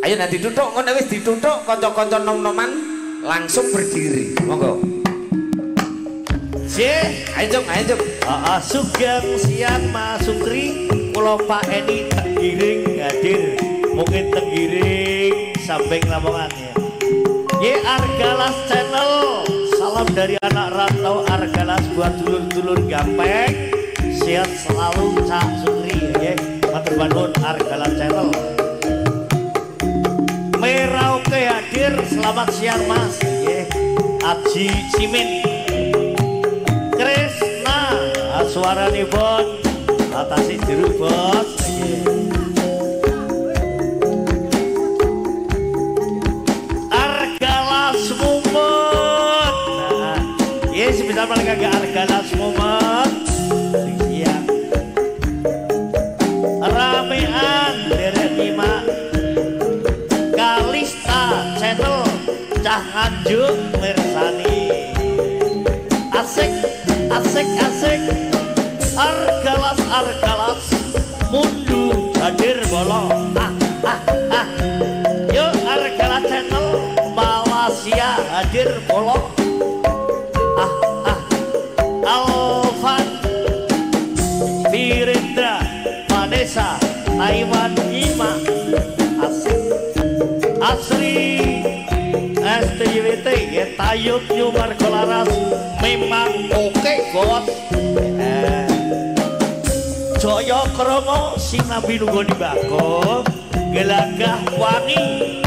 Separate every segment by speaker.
Speaker 1: Ayo nanti duduk, ngono wis dituthuk kanca-kanca nom-noman langsung berdiri. Monggo. Ayo Jung.
Speaker 2: Sugeng siang Mas Sukri, kula Pak Edi Tenggiring hadir. Mungkin Tenggiring samping Lamongan ya. Argalas Channel, salam dari anak rantau Argalas buat dulur-dulur gampang. Sehat selalu Cak Sukri ya. Matur nuwun Argalas Channel. Merauke hadir, selamat siang Mas. Aji Simin. Krisna, suara nih Bon, atasi jeruk Bos. Argalas Mumet. Sebentar paling agak Argalas Mumet. Siang. Ramean derek 5. Kalista Channel, Cah Nganjuk Mirsani. Asik Argalas mundu hadir bolong yuk Argalas Channel Malaysia hadir bolong Alvan Virendra Vanessa Taiwan Ima Asri STWT Tayut New Margolaras memang oke bos. Joyo Kromo Sinabi Nunggoni Bako Gelagah Wangi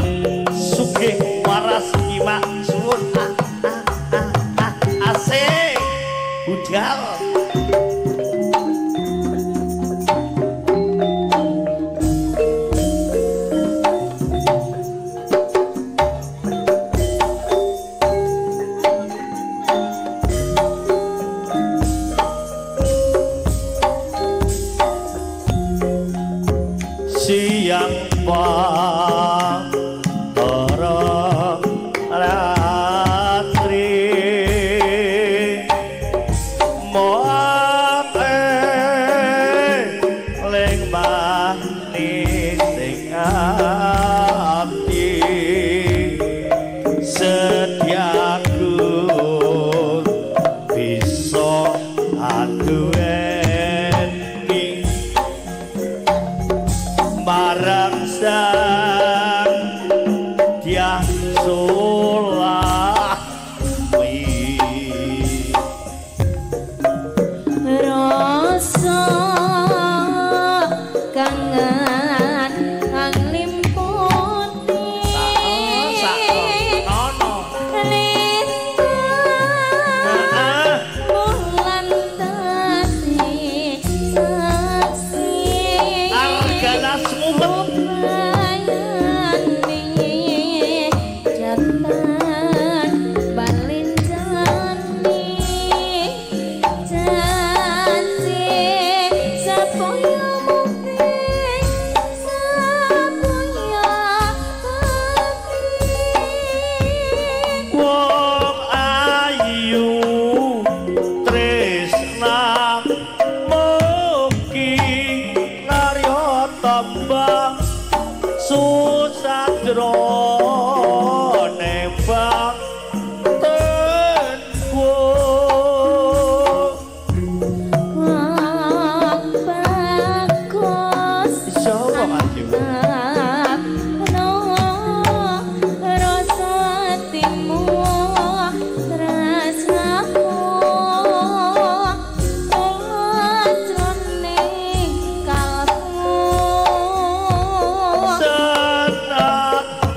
Speaker 2: Sugih Waras Nyimak Suwun Asik Budal.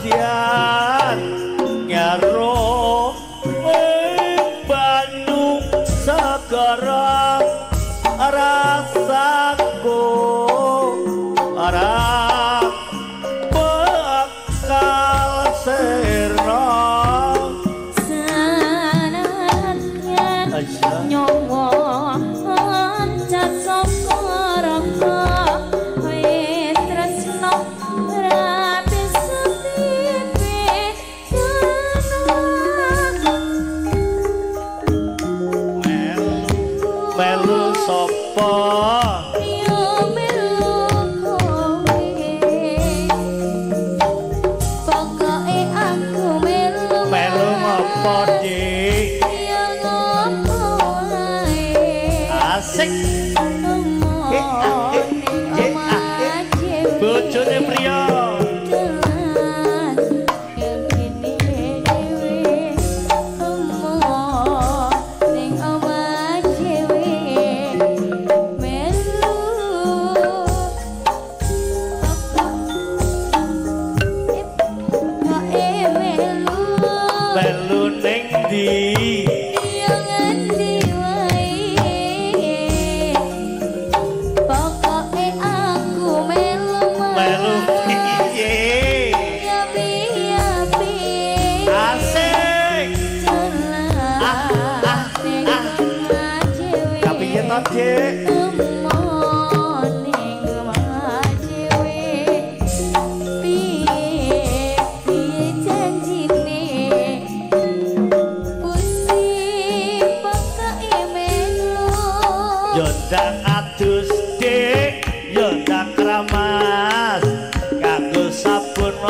Speaker 3: Yeah.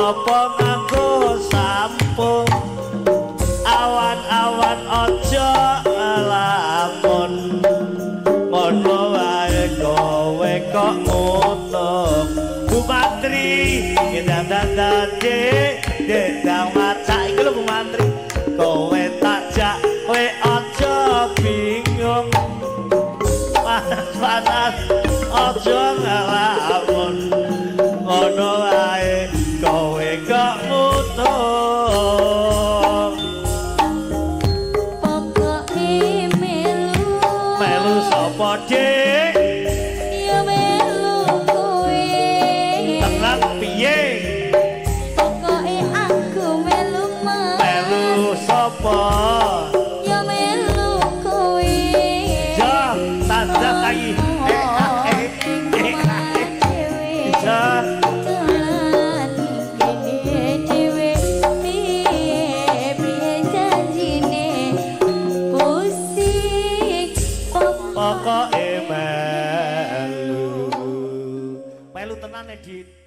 Speaker 2: sapa nganggo sampo awan-awan aja lamun ngono wae kowe kok ngutuk Bumantri kita dadi dedang maca iki lho Bumantri kowe takjak kowe aja bingung panas aja ngelamun ngono wae kowe kok ngutuk
Speaker 3: pokoke melu
Speaker 2: sapa dik
Speaker 3: ya melu kowe
Speaker 2: tenang piye
Speaker 3: pokoke aku melu
Speaker 2: sapa
Speaker 3: ya melu kowe
Speaker 2: ja tanda kai ja pokoke melu tenan Edit